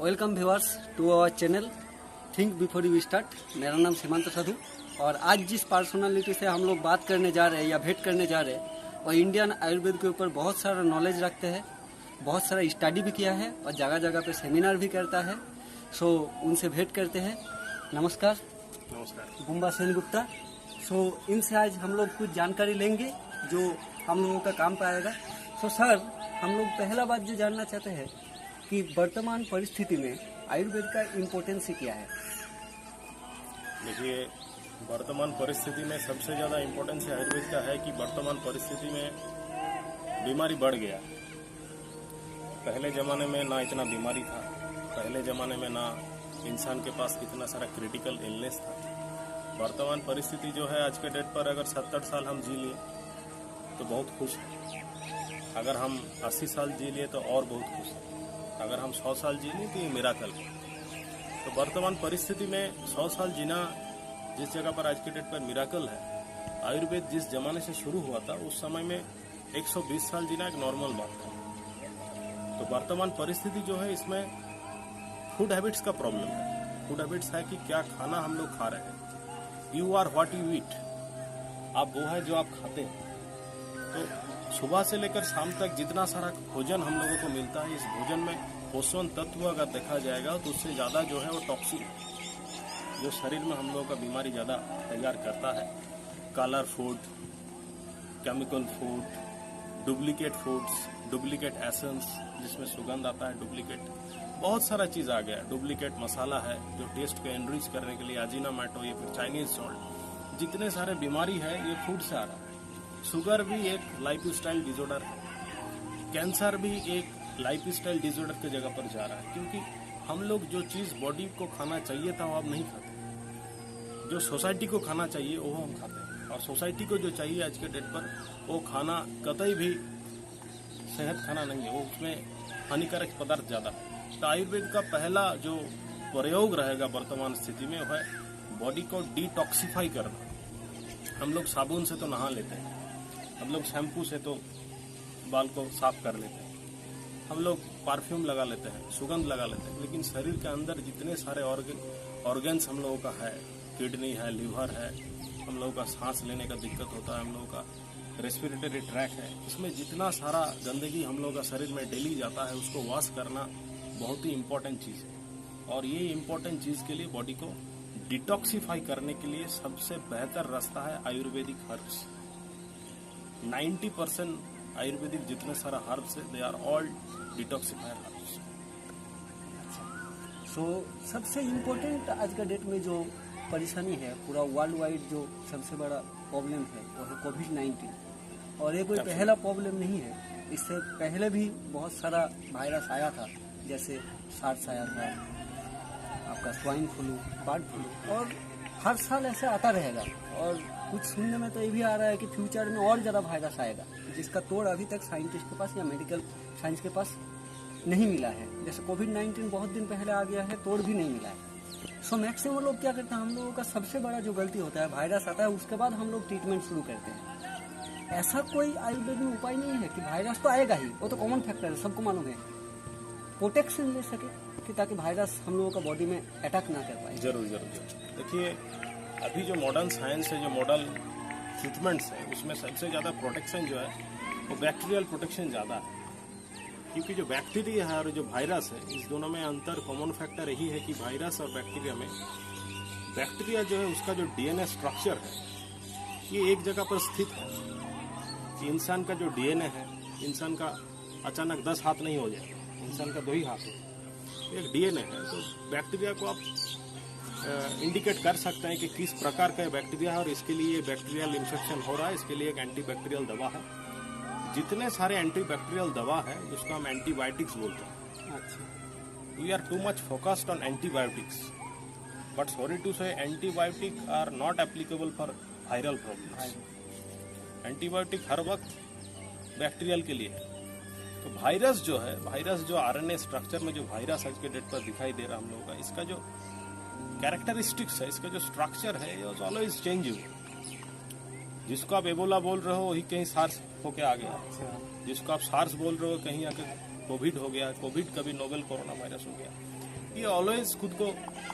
Welcome viewers to our channel think before you start. मेरा नाम सीमांत साधु और आज जिस पर्सनालिटी से हम लोग बात करने जा रहे हैं या भेंट करने जा रहे हैं वो इंडियन आयुर्वेद के ऊपर बहुत सारा नॉलेज रखते हैं, बहुत सारा स्टडी भी किया है और जगह जगह पे सेमिनार भी करता है। सो उनसे भेंट करते हैं। नमस्कार। नमस्कार। गुम्बा सेन गुप्ता। सो इनसे आज हम लोग कुछ जानकारी लेंगे जो हम लोगों का काम पे आएगा। सो सर, हम लोग पहला बात जो जानना चाहते हैं कि वर्तमान परिस्थिति में आयुर्वेद का इम्पोर्टेंस क्या है। देखिए, वर्तमान परिस्थिति में सबसे ज़्यादा इम्पोर्टेंस आयुर्वेद का है कि वर्तमान परिस्थिति में बीमारी बढ़ गया। पहले ज़माने में ना इतना बीमारी था, पहले ज़माने में ना इंसान के पास इतना सारा क्रिटिकल इलनेस था। वर्तमान परिस्थिति जो है आज के डेट पर, अगर 70 साल हम जी लिए तो बहुत खुश हैं। अगर हम 80 साल जी लिए तो और बहुत खुश हैं। अगर हम 100 साल जी लिए तो ये मिराकल है। तो वर्तमान परिस्थिति में 100 साल जीना जिस जगह पर आज के डेट पर मिराकल है, आयुर्वेद जिस जमाने से शुरू हुआ था उस समय में 120 साल जीना एक नॉर्मल बात था। तो वर्तमान परिस्थिति जो है इसमें फूड हैबिट्स का प्रॉब्लम है। फूड हैबिट्स है कि क्या खाना हम लोग खा रहे हैं। You are what you eat. आप वो है जो आप खाते हैं। तो सुबह से लेकर शाम तक जितना सारा भोजन हम लोगों को मिलता है, इस भोजन में पोषण तत्व अगर देखा जाएगा तो उससे ज़्यादा जो है वो टॉक्सिन, जो शरीर में हम लोगों का बीमारी ज़्यादा तैयार करता है। Colour food, chemical food, duplicate foods, duplicate essence जिसमें सुगंध आता है, डुप्लीकेट बहुत सारा चीज़ आ गया। डुप्लीकेट मसाला है जो टेस्ट को एनरिच करने के लिए, अजीनामोटो या फिर चाइनीज सॉल्ट, जितने सारे बीमारी है ये फूड से आ रहा है। शुगर भी एक लाइफस्टाइल डिसऑर्डर है। कैंसर भी एक लाइफस्टाइल डिसऑर्डर की जगह पर जा रहा है, क्योंकि हम लोग जो चीज़ बॉडी को खाना चाहिए था वो अब नहीं खाते। जो सोसाइटी को खाना चाहिए वो हम खाते हैं, और सोसाइटी को जो चाहिए आज के डेट पर वो खाना कतई भी सेहत खाना नहीं है, वो उसमें हानिकारक पदार्थ ज़्यादा है। तो आयुर्वेद का पहला जो प्रयोग रहेगा वर्तमान स्थिति में वो है बॉडी को डिटॉक्सिफाई करना। हम लोग साबुन से तो नहा लेते हैं, हम लोग शैम्पू से तो बाल को साफ कर लेते हैं, हम लोग परफ्यूम लगा लेते हैं, सुगंध लगा लेते हैं, लेकिन शरीर के अंदर जितने सारे ऑर्गन्स हम लोगों का है, किडनी है, लीवर है, हम लोगों का सांस लेने का दिक्कत होता है, हम लोगों का रेस्पिरेटरी ट्रैक है, इसमें जितना सारा गंदगी हम लोगों का शरीर में डेली जाता है उसको वॉश करना बहुत ही इम्पोर्टेंट चीज़ है। और ये इम्पोर्टेंट चीज़ के लिए, बॉडी को डिटॉक्सिफाई करने के लिए सबसे बेहतर रास्ता है आयुर्वेदिक हर्ब्स। 90% आयुर्वेदिक जितने सारा हर्ब्स है they are all detoxifier herbs. So सबसे इम्पोर्टेंट आज का डेट में जो परेशानी है, पूरा वर्ल्ड वाइड जो सबसे बड़ा प्रॉब्लम है वो है कोविड-19। और ये कोई पहला प्रॉब्लम नहीं है, इससे पहले भी बहुत सारा वायरस आया था, जैसे सार्स आया था, आपका स्वाइन फ्लू, बर्ड फ्लू, और हर साल ऐसे आता रहेगा। और कुछ सुनने में तो ये भी आ रहा है कि फ्यूचर में और ज़्यादा वायरस आएगा, जिसका तोड़ अभी तक साइंटिस्ट के पास या मेडिकल साइंस के पास नहीं मिला है। जैसे कोविड-19 बहुत दिन पहले आ गया है, तोड़ भी नहीं मिला है। सो मैक्सिमम लोग क्या करते हैं, हम लोगों का सबसे बड़ा जो गलती होता है, वायरस आता है उसके बाद हम लोग ट्रीटमेंट शुरू करते हैं। ऐसा कोई आयुर्वेद में उपाय नहीं है कि वायरस तो आएगा ही, वो तो कॉमन फैक्टर है, सबको मालूम है, प्रोटेक्शन ले सके कि ताकि वायरस हम लोगों का बॉडी में अटैक ना कर पाए। जरूर जरूर। देखिए, अभी जो मॉडर्न साइंस है, जो मॉडर्न ट्रीटमेंट्स है, उसमें सबसे ज़्यादा प्रोटेक्शन जो है वो बैक्टीरियल प्रोटेक्शन ज़्यादा है। क्योंकि जो बैक्टीरिया है और जो वायरस है, इस दोनों में अंतर, कॉमन फैक्टर यही है कि वायरस और बैक्टीरिया में, बैक्टीरिया जो है उसका जो डीएनए स्ट्रक्चर है ये एक जगह पर स्थित है। कि इंसान का जो डीएनए है, इंसान का अचानक 10 हाथ नहीं हो जाएगा, इंसान का 2 ही हाथ है, एक डीएनए है। तो बैक्टीरिया को आप इंडिकेट कर सकते हैं कि किस प्रकार का बैक्टीरिया है और इसके लिए बैक्टीरियल इन्फेक्शन हो रहा है, इसके लिए एक एंटीबैक्टीरियल दवा है। जितने सारे एंटीबैक्टीरियल दवा है जिसको हम एंटीबायोटिक्स बोलते हैं। अच्छा। We are too much focused on antibiotics, but sorry to say antibiotic are not applicable for viral problems. Antibiotic हर वक्त बैक्टीरियल के लिए है। तो वायरस जो है, वायरस जो आरएनए स्ट्रक्चर में जो वायरस आज के डेट पर दिखाई दे रहा हम लोगों का, इसका जो कैरेक्टरिस्टिक्स है, इसका जो स्ट्रक्चर है, ये ऑलवेज चेंजिंग। जिसको आप एबोला बोल रहे हो वही कहीं सार्स होके आ गया, जिसको आप सार्स बोल रहे हो कहीं आके कोविड हो गया, कोविड कभी नोवेल कोरोना वायरस हो गया। ये ऑलवेज खुद को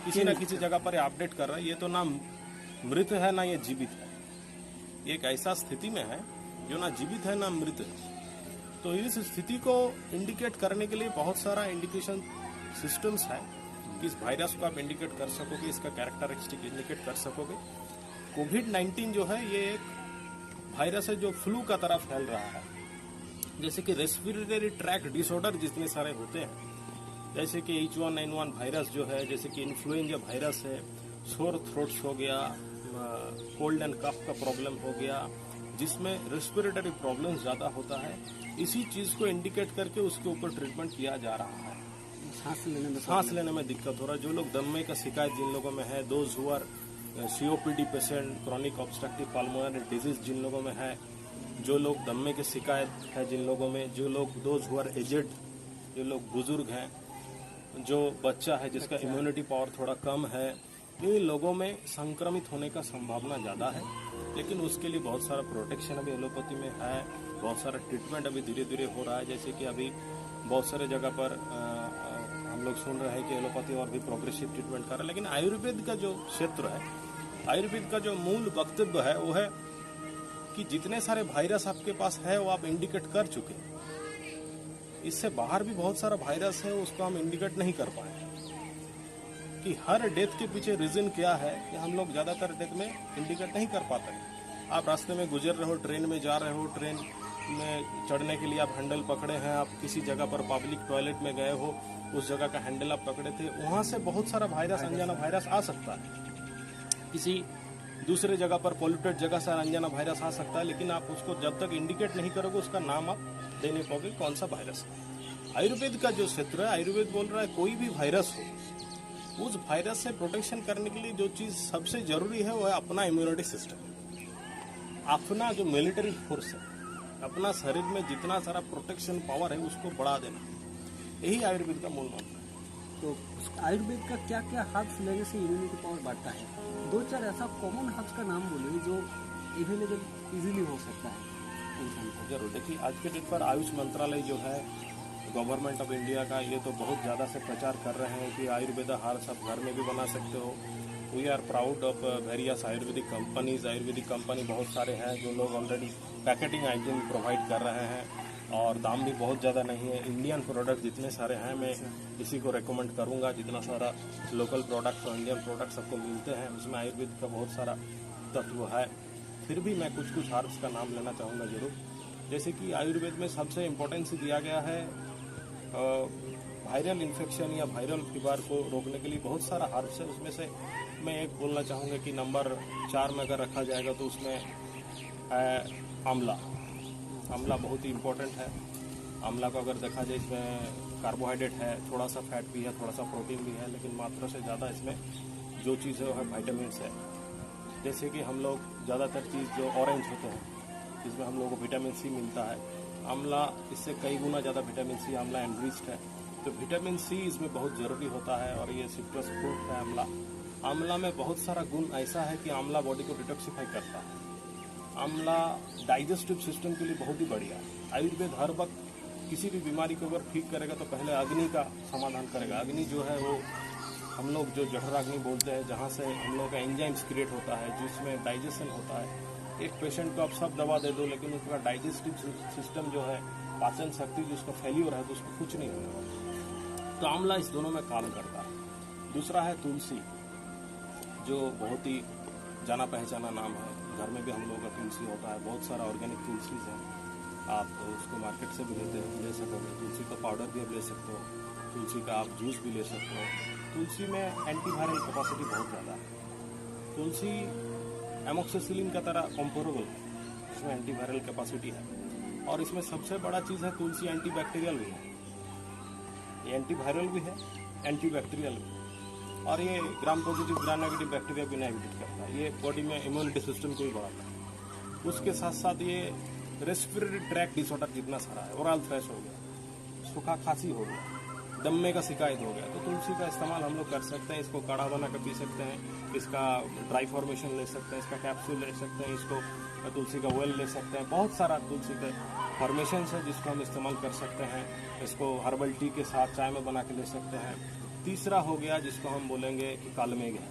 किसी न किसी जगह पर अपडेट कर रहा है। ये तो ना मृत है ना ये जीवित है, ये एक ऐसा स्थिति में है जो ना जीवित है ना मृत है। तो इस स्थिति को इंडिकेट करने के लिए बहुत सारा इंडिकेशन सिस्टम्स है कि इस वायरस को आप इंडिकेट कर सकोगे, इसका कैरेक्टरिस्टिक इंडिकेट कर सकोगे। कोविड-19 जो है ये एक वायरस है जो फ्लू का तरह फैल रहा है। जैसे कि रेस्पिरेटरी ट्रैक डिसऑर्डर जितने सारे होते हैं, जैसे कि H1N1 वायरस जो है, जैसे कि इन्फ्लुएंजा वायरस है, सोर थ्रोट्स हो गया, कोल्ड एंड कफ का प्रॉब्लम हो गया, जिसमें रेस्पिरेटरी प्रॉब्लम ज़्यादा होता है। इसी चीज़ को इंडिकेट करके उसके ऊपर ट्रीटमेंट किया जा रहा है। सांस लेने में दिक्कत हो रहा है, जो लोग दमे का शिकायत जिन लोगों में है, those who are COPD patient, chronic obstructive pulmonary disease जिन लोगों में है, जो लोग दमे की शिकायत है जिन लोगों में, जो लोग दोज हु आर एजेड, जो लोग बुजुर्ग हैं, जो बच्चा है जिसका इम्यूनिटी पावर थोड़ा कम है, इन लोगों में संक्रमित होने का संभावना ज़्यादा है। लेकिन उसके लिए बहुत सारा प्रोटेक्शन अभी एलोपैथी में है, बहुत सारा ट्रीटमेंट अभी धीरे धीरे हो रहा है। जैसे कि अभी बहुत सारे जगह पर हम लोग सुन रहे हैं कि एलोपैथी और भी प्रोग्रेसिव ट्रीटमेंट कर रहा है। लेकिन आयुर्वेद का जो क्षेत्र है, आयुर्वेद का जो मूल वक्तव्य है वो है कि जितने सारे वायरस आपके पास है वो आप इंडिकेट कर चुके हैं। इससे बाहर भी बहुत सारा वायरस है, उसको हम इंडिकेट नहीं कर पाए कि हर डेथ के पीछे रीजन क्या है कि हम लोग ज़्यादातर डेथ में इंडिकेट नहीं कर पाते। आप रास्ते में गुजर रहे हो, ट्रेन में जा रहे हो, ट्रेन में चढ़ने के लिए आप हैंडल पकड़े हैं, आप किसी जगह पर पब्लिक टॉयलेट में गए हो, उस जगह का हैंडल आप पकड़े थे, वहाँ से बहुत सारा वायरस, अनजाना वायरस आ सकता है। किसी दूसरे जगह पर पॉल्यूटेड जगह से अनजाना वायरस आ सकता है, लेकिन आप उसको जब तक इंडिकेट नहीं करोगे उसका नाम आप दे नहीं पाओगे कौन सा वायरस है। आयुर्वेद का जो क्षेत्र है, आयुर्वेद बोल रहा है कोई भी वायरस हो, उस वायरस से प्रोटेक्शन करने के लिए जो चीज़ सबसे जरूरी है वो है अपना इम्यूनिटी सिस्टम, अपना जो मिलिट्री फोर्स है, अपना शरीर में जितना सारा प्रोटेक्शन पावर है उसको बढ़ा देना, यही आयुर्वेद का मूल मंत्र है। तो आयुर्वेद का क्या क्या हर्ब्स लेने से इम्यूनिटी पावर बढ़ता है? दो चार ऐसा कॉमन हर्ब्स का नाम बोलिए जो अवेलेबल इजीली हो सकता है इंसान को। जरूर देखिए, आज के डेट पर आयुष मंत्रालय जो है गवर्नमेंट ऑफ इंडिया का, ये तो बहुत ज़्यादा से प्रचार कर रहे हैं कि आयुर्वेदा हर्ब्स आप घर में भी बना सकते हो। We are proud of various ayurvedic companies. Ayurvedic company बहुत सारे हैं जो लोग ऑलरेडी पैकेटिंग आइटम प्रोवाइड कर रहे हैं और दाम भी बहुत ज़्यादा नहीं है। इंडियन प्रोडक्ट जितने सारे हैं, मैं इसी को रेकमेंड करूंगा। जितना सारा लोकल प्रोडक्ट्स और इंडियन प्रोडक्ट्स सबको मिलते हैं, उसमें आयुर्वेद का बहुत सारा तत्व है। फिर भी मैं कुछ कुछ हर्ब्स का नाम लेना चाहूँगा जरूर। जैसे कि आयुर्वेद में सबसे इम्पोर्टेंस दिया गया है वायरल इन्फेक्शन या वायरल फीवर को रोकने के लिए बहुत सारा हर्ब्स है। उसमें से मैं एक बोलना चाहूँगा कि नंबर 4 में अगर रखा जाएगा तो उसमें है आंवला। आंवला बहुत ही इम्पोर्टेंट है। आंवला को अगर देखा जाए, इसमें कार्बोहाइड्रेट है, थोड़ा सा फैट भी है, थोड़ा सा प्रोटीन भी है, लेकिन मात्रा से ज़्यादा इसमें जो चीज़ है वो है विटामिन्स है। जैसे कि हम लोग ज़्यादातर चीज़ जो ऑरेंज होते हैं, इसमें हम लोगों को विटामिन सी मिलता है। आंवला इससे कई गुना ज़्यादा विटामिन सी आंवला एनरिच्ड है, तो विटामिन सी इसमें बहुत ज़रूरी होता है। और ये सिट्रस फ्रूट है आंवला। आंवला में बहुत सारा गुण ऐसा है कि आंवला बॉडी को डिटॉक्सिफाई करता है। आंवला डाइजेस्टिव सिस्टम के लिए बहुत ही बढ़िया है। आयुर्वेद हर वक्त किसी भी बीमारी को अगर ठीक करेगा तो पहले अग्नि का समाधान करेगा। अग्नि जो है वो हम लोग जो जठराग्नि बोलते हैं, जहाँ से हम लोग का एंजाइम्स क्रिएट होता है, जिसमें डाइजेशन होता है। एक पेशेंट को आप सब दवा दे दो, लेकिन उसका डाइजेस्टिव सिस्टम जो है, पाचन शक्ति जो उसका फेल्यूर है, तो उसको कुछ नहीं होगा। तो आंवला इस दोनों में काम करता है। दूसरा है तुलसी, जो बहुत ही जाना पहचाना नाम है। घर में भी हम लोगों का तुलसी होता है, बहुत सारा ऑर्गेनिक तुलसीज है। आप उसको मार्केट से भी ले सकोगे। तुलसी का पाउडर भी आप ले सकते हो, तुलसी का आप जूस भी ले सकते हो। तुलसी में एंटीवायरल कैपेसिटी बहुत ज़्यादा है। तुलसी एमोक्सिसिलिन का तरह कंपेरेबल है, इसमें एंटीवायरल कैपेसिटी है। और इसमें सबसे बड़ा चीज़ है तुलसी एंटीबैक्टीरियल भी है। ये एंटीवायरल भी है, एंटीबैक्टीरियल भी है। और ये gram positive gram negative bacteria भी इनहिबिट करता है। ये बॉडी में इम्यूनिटी सिस्टम को भी बढ़ाता है। उसके साथ साथ ये रेस्पिरेटरी ट्रैक डिसऑर्डर जितना सारा है, ओरल थ्रेश हो गया, सूखा खांसी हो गया, दमे का शिकायत हो गया, तो तुलसी का इस्तेमाल हम लोग कर सकते हैं। इसको काढ़ा बना कर पी सकते हैं, इसका ड्राई फॉर्मेशन ले सकते हैं, इसका कैप्सूल ले सकते हैं, इसको तुलसी का ऑयल ले सकते हैं। बहुत सारा तुलसी के फॉर्मेशन है जिसको हम इस्तेमाल कर सकते हैं। इसको हर्बल टी के साथ चाय में बना के ले सकते हैं। तीसरा हो गया जिसको हम बोलेंगे कि कालमेघ है।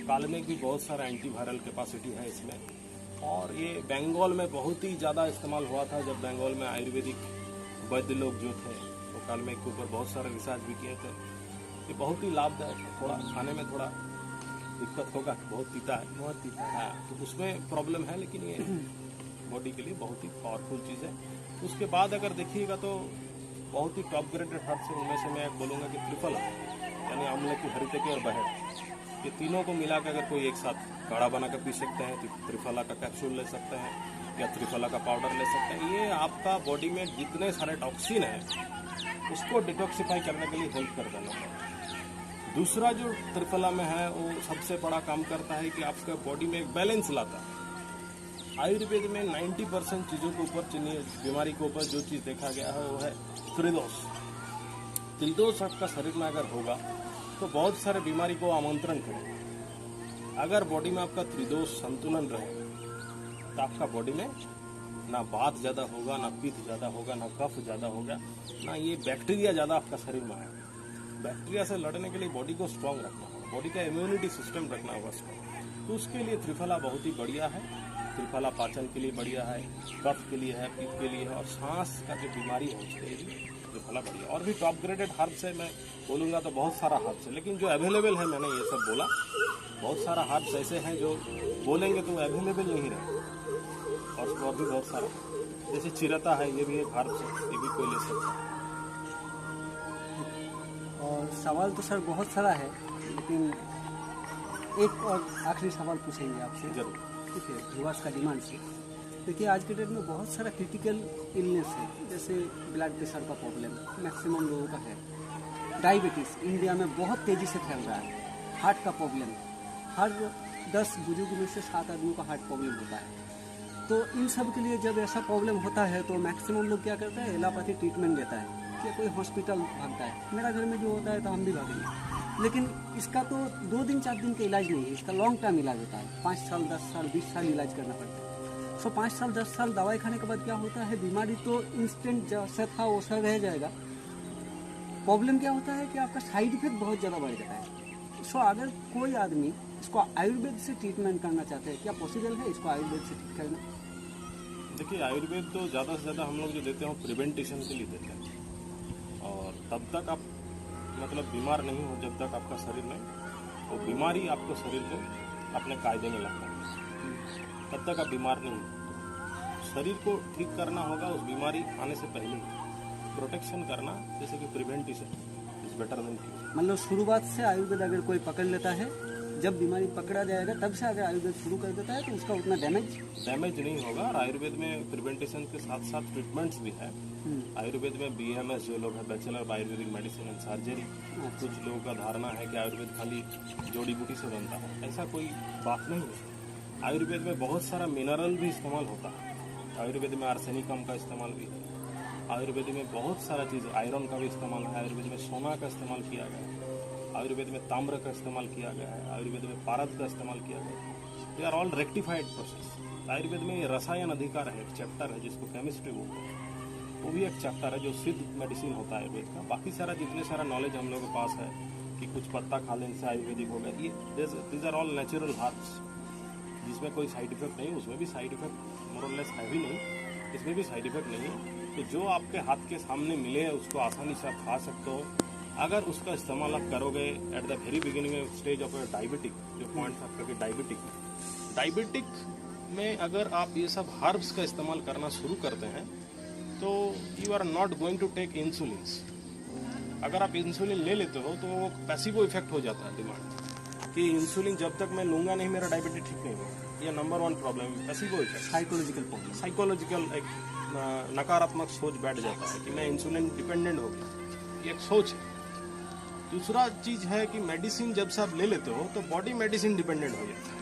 कालमेघ भी बहुत सारा एंटीवायरल कैपेसिटी है इसमें, और ये बंगाल में बहुत ही ज़्यादा इस्तेमाल हुआ था। जब बंगाल में आयुर्वेदिक वैद्य लोग जो थे तो कालमेघ के ऊपर बहुत सारे रिसर्च भी किए थे। ये बहुत ही लाभदायक है। थोड़ा खाने में थोड़ा दिक्कत होगा, बहुत पीता है, बहुत पीता है। हाँ, तो उसमें प्रॉब्लम है, लेकिन ये बॉडी के लिए बहुत ही पावरफुल चीज़ है। उसके बाद अगर देखिएगा तो बहुत ही टॉप ग्रेडेड हर्ब्स है। उनमें से मैं एक बोलूँगा कि त्रिफला, यानी आमलकी, हरितकी और बहेड़, ये तीनों को मिला के अगर कोई एक साथ काढ़ा बना कर पी सकते हैं तो त्रिफला का कैप्सूल ले सकते हैं या त्रिफला का पाउडर ले सकते हैं। ये आपका बॉडी में जितने सारे टॉक्सिन है उसको डिटॉक्सिफाई करने के लिए हेल्प कर देना है। दूसरा जो त्रिफला में है वो सबसे बड़ा काम करता है कि आपके बॉडी में एक बैलेंस लाता है। आयुर्वेद में 90% चीज़ों के ऊपर, बीमारी के ऊपर जो चीज़ देखा गया है वो है त्रिदोष। त्रिदोष आपका शरीर में अगर होगा तो बहुत सारे बीमारी को आमंत्रण करेगा। अगर बॉडी में आपका त्रिदोष संतुलन रहे तो आपका बॉडी में ना बात ज़्यादा होगा, ना पित्त ज़्यादा होगा, ना कफ ज़्यादा होगा, ना ये बैक्टीरिया ज़्यादा आपका शरीर में आएगा। बैक्टीरिया से लड़ने के लिए बॉडी को स्ट्रांग रखना होगा, बॉडी का इम्यूनिटी सिस्टम रखना होगा स्ट्रांग। तो उसके लिए त्रिफला बहुत ही बढ़िया है। त्रिफला पाचन के लिए बढ़िया है, कफ के लिए है, पित्त के लिए है, और सांस का जो बीमारी है उसके लिए त्रिफला बढ़िया। और भी टॉप ग्रेडेड हर्ब्स है, मैं बोलूँगा तो बहुत सारा हर्ब्स है, लेकिन जो अवेलेबल है मैंने ये सब बोला। बहुत सारा हर्ब्स ऐसे हैं जो बोलेंगे तो अवेलेबल नहीं रहे, और भी बहुत सारा, जैसे चिरता है, ये भी एक हर्ब्स है, ये भी कोई ले सकता है। और सवाल तो सर बहुत सारा है, लेकिन एक और आखिरी सवाल पूछेंगे आपसे। जरूर। ठीक है, व्यूअर्स का डिमांड से। देखिए आज के डेट में बहुत सारा क्रिटिकल इलनेस है, जैसे ब्लड प्रेशर का प्रॉब्लम मैक्सिमम लोगों का है, डायबिटीज़ इंडिया में बहुत तेज़ी से फैल रहा है, हार्ट का प्रॉब्लम, हर 10 बुजुर्ग में से 7 आदमियों का हार्ट प्रॉब्लम होता है। तो इन सब के लिए जब ऐसा प्रॉब्लम होता है तो मैक्सिमम लोग क्या करता है, एलोपैथी ट्रीटमेंट देता है, कि कोई हॉस्पिटल भागता है। मेरा घर में जो होता है तो हम भी भागेंगे, लेकिन इसका तो 2 दिन 4 दिन का इलाज नहीं है, इसका लॉन्ग टर्म इलाज होता है। 5 साल 10 साल 20 साल इलाज करना पड़ता है। सो 5 साल 10 साल दवाई खाने के बाद क्या होता है, बीमारी तो इंस्टेंट जैसा था वैसा रह जाएगा। प्रॉब्लम क्या होता है कि आपका साइड इफेक्ट बहुत ज़्यादा बढ़ जाता है। सो अगर कोई आदमी इसको आयुर्वेद से ट्रीटमेंट करना चाहते हैं, क्या पॉसिबल है इसको आयुर्वेद से ठीक करना? देखिए आयुर्वेद तो ज़्यादा से ज़्यादा हम लोग जो देते हैं प्रिवेंटेशन के लिए देते हैं, और तब तक आप मतलब बीमार नहीं हो जब तक आपका शरीर में वो बीमारी आपको शरीर को अपने कायदे में लाता है, तब तक आप बीमार नहीं हो। शरीर को ठीक करना होगा उस बीमारी आने से पहले, प्रोटेक्शन करना, जैसे कि prevention is better than cure. मतलब शुरुआत से आयुर्वेद अगर कोई पकड़ लेता है, जब बीमारी पकड़ा जाएगा तब से अगर आयुर्वेद शुरू कर देता है तो उसका उतना डैमेज नहीं होगा। और आयुर्वेद में प्रिवेंटेशन के साथ साथ ट्रीटमेंट्स भी है। आयुर्वेद में BMS जो लोग हैं, bachelor of Ayurvedic medicine and surgery, कुछ लोगों का धारणा है कि आयुर्वेद खाली जड़ी बूटी से बनता है, ऐसा कोई बात नहीं है। आयुर्वेद में बहुत सारा मिनरल भी इस्तेमाल होता है। आयुर्वेद में आर्सेनिकम का इस्तेमाल भी है। आयुर्वेद में बहुत सारा चीज़, आयरन का भी इस्तेमाल है। आयुर्वेद में सोना का इस्तेमाल किया गया है। आयुर्वेद में ताम्र का इस्तेमाल किया गया है। आयुर्वेद में पारद का इस्तेमाल किया गया है। They are all rectified process. Ayurveda में रसायन अधिकार है, एक चैप्टर है जिसको केमिस्ट्री बोलते हैं, वो भी एक चैप्टर है जो सिद्ध मेडिसिन होता है आयुर्वेद का। बाकी सारा जितने सारा नॉलेज हम लोगों के पास है कि कुछ पत्ता खा लेने से आयुर्वेदिक होगा, ये these are all natural herbs, जिसमें कोई साइड इफेक्ट नहीं। उसमें भी साइड इफेक्ट मोर और लेस है भी नहीं, इसमें भी साइड इफेक्ट नहीं है। तो जो आपके हाथ के सामने मिले उसको आसानी से आप खा सकते हो। अगर उसका इस्तेमाल आप करोगे at the very beginning stage of diabetic, जो पॉइंट्स आपका डायबिटिक में अगर आप ये सब हर्ब्स का इस्तेमाल करना शुरू करते हैं तो you are not going to take insulin. अगर आप इंसुलिन ले लेते हो तो वो पैसिवो इफेक्ट हो जाता है डिमांड कि इंसुलिन जब तक मैं लूंगा नहीं मेरा डायबिटीज ठीक नहीं होगा। ये नंबर 1 प्रॉब्लम है, पैसिवो इफेक्ट, साइकोलॉजिकल प्रॉब्लम, साइकोलॉजिकल एक नकारात्मक सोच बैठ जाता है कि मैं इंसुलिन डिपेंडेंट हो गया, ये एक सोच है। दूसरा चीज है कि मेडिसिन जब से आप ले लेते हो तो बॉडी मेडिसिन डिपेंडेंट हो जाता है।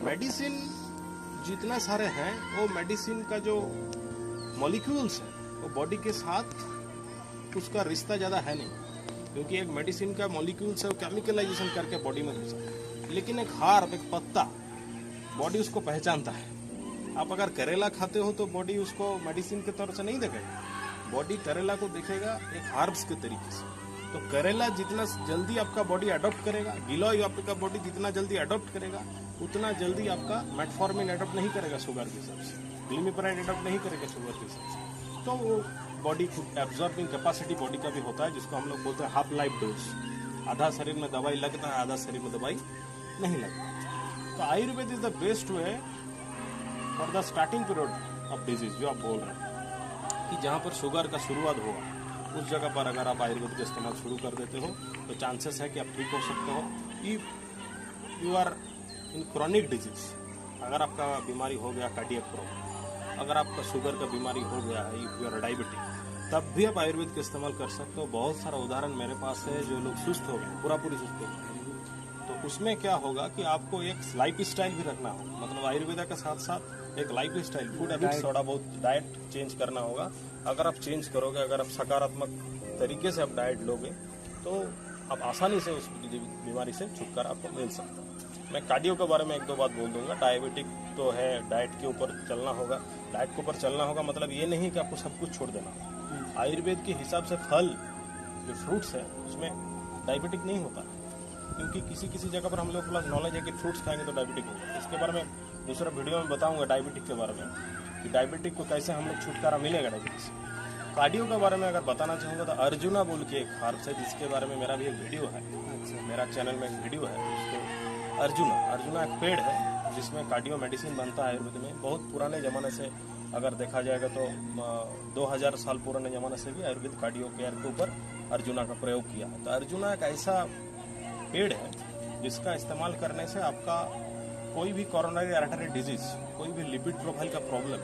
मेडिसिन जितना सारे हैं वो मेडिसिन का जो मॉलिक्यूल्स है वो बॉडी के साथ उसका रिश्ता ज़्यादा है नहीं, क्योंकि एक मेडिसिन का मॉलिक्यूल्स है वो केमिकलाइजेशन करके बॉडी में घुसा है। लेकिन एक हार्ब, एक पत्ता, बॉडी उसको पहचानता है। आप अगर करेला खाते हो तो बॉडी उसको मेडिसिन के तौर से नहीं देखेगा, बॉडी करेला को देखेगा एक हार्ब्स के तरीके से। तो करेला जितना जल्दी आपका बॉडी अडॉप्ट करेगा, गिलोय आपका बॉडी जितना जल्दी अडॉप्ट करेगा, उतना जल्दी आपका मेटफॉर्मिन अडॉप्ट नहीं करेगा शुगर के हिसाब से, ग्लिमिपराइड अडॉप्ट नहीं करेगा शुगर के हिसाब से। तो वो बॉडी एब्जॉर्बिंग कैपेसिटी बॉडी का भी होता है, जिसको हम लोग बोलते हैं हाफ लाइफ डोज। आधा शरीर में दवाई लगता है, आधा शरीर में दवाई नहीं लगता। तो Ayurveda is the best way for the starting period of disease, जो आप बोल रहे हैं कि जहाँ पर शुगर का शुरुआत होगा, उस जगह पर अगर आप आयुर्वेद का इस्तेमाल शुरू कर देते हो तो चांसेस है कि आप ठीक हो सकते हो। If you are in chronic disease, अगर आपका बीमारी हो गया कार्डियक प्रॉब्लम, अगर आपका शुगर का बीमारी हो गया है, इफ यू आर डायबिटिक, तब भी आप आयुर्वेद का इस्तेमाल कर सकते हो। बहुत सारा उदाहरण मेरे पास है, जो लोग सुस्त हो गए, पूरी सुस्त हो गए, तो उसमें क्या होगा कि आपको एक लाइफ स्टाइल भी रखना होगा, मतलब आयुर्वेद के साथ साथ एक लाइफ स्टाइल, फूड हैबिट्स, थोड़ा बहुत डाइट चेंज करना होगा। अगर आप चेंज करोगे, अगर आप सकारात्मक तरीके से आप डाइट लोगे, तो आप आसानी से उस बीमारी से छुटकारा आपको मिल सकता है। मैं कार्डियो के बारे में एक दो बात बोल दूंगा। डायबिटिक तो है, डाइट के ऊपर चलना होगा। डाइट के ऊपर चलना होगा मतलब ये नहीं कि आपको सब कुछ छोड़ देना होगा। आयुर्वेद के हिसाब से फल, जो फ्रूट्स है, उसमें डायबिटिक नहीं होता, क्योंकि किसी जगह पर हम लोग को नॉलेज है कि फ्रूट्स खाएंगे तो डायबिटिक होगा। इसके बारे में दूसरा वीडियो में बताऊंगा डायबिटिक के बारे में, कि डायबिटिक को कैसे हम लोग छुटकारा मिलेगा डायबिटिक से। कार्डियो के बारे में अगर बताना चाहूँगा तो अर्जुना बोल के एक हर्ब्स है, जिसके बारे में मेरा भी एक वीडियो है। मेरा चैनल में एक वीडियो है, उसको अर्जुना एक पेड़ है जिसमें कार्डियो मेडिसिन बनता है आयुर्वेद में। बहुत पुराने ज़माने से अगर देखा जाएगा तो 2000 साल पुराने ज़माने से भी आयुर्वेद कार्डियो केयर के ऊपर अर्जुना का प्रयोग किया है। तो अर्जुना एक ऐसा पेड़ है जिसका इस्तेमाल करने से आपका कोई भी कोरोनरी आर्टरी डिजीज, कोई भी लिपिड प्रोफाइल का प्रॉब्लम,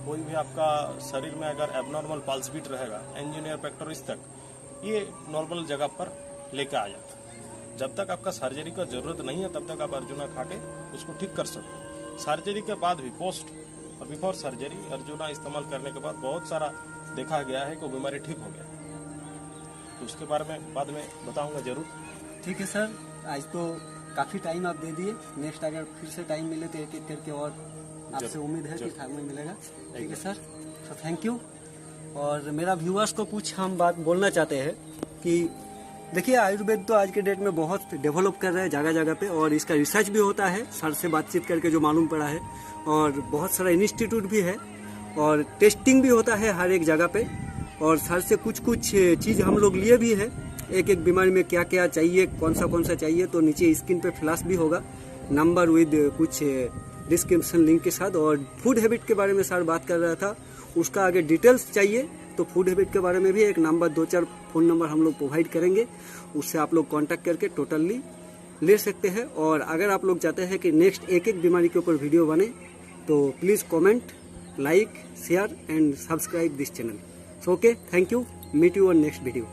कोई भी आपका शरीर में अगर एबनॉर्मल पल्स बीट रहेगा, एंजिनियर पेक्टोरिस तक, ये नॉर्मल जगह पर लेके आ जाता है। जब तक आपका सर्जरी का जरूरत नहीं है, तब तक आप अर्जुना खा के उसको ठीक कर सकते हो। सर्जरी के बाद भी, पोस्ट और बिफोर सर्जरी, अर्जुना इस्तेमाल करने के बाद बहुत सारा देखा गया है कि वो बीमारी ठीक हो गया। तो उसके बारे में बाद में बताऊंगा जरूर। ठीक है सर, आज तो काफ़ी टाइम आप दे दिए। नेक्स्ट अगर फिर से टाइम मिले तो एक एक करके और आपसे उम्मीद है कि समय मिलेगा। ठीक है सर, तो थैंक यू। और मेरा व्यूअर्स को कुछ हम बात बोलना चाहते हैं कि देखिए, आयुर्वेद तो आज के डेट में बहुत डेवलप कर रहा है जगह जगह पे, और इसका रिसर्च भी होता है। सर से बातचीत करके जो मालूम पड़ा है, और बहुत सारा इंस्टीट्यूट भी है, और टेस्टिंग भी होता है हर एक जगह पे। और सर से कुछ चीज़ हम लोग लिए भी है, एक एक बीमारी में क्या क्या चाहिए, कौन सा चाहिए, तो नीचे स्क्रीन पे फ्लैश भी होगा नंबर विद कुछ डिस्क्रिप्शन लिंक के साथ। और फूड हैबिट के बारे में सर बात कर रहा था, उसका आगे डिटेल्स चाहिए तो फूड हैबिट के बारे में भी एक नंबर, 2-4 फ़ोन नंबर हम लोग प्रोवाइड करेंगे, उससे आप लोग कांटेक्ट करके टोटली ले सकते हैं। और अगर आप लोग चाहते हैं कि नेक्स्ट एक एक बीमारी के ऊपर वीडियो बने, तो please comment, like, share and subscribe this channel. So okay, thank you, meet you on next video.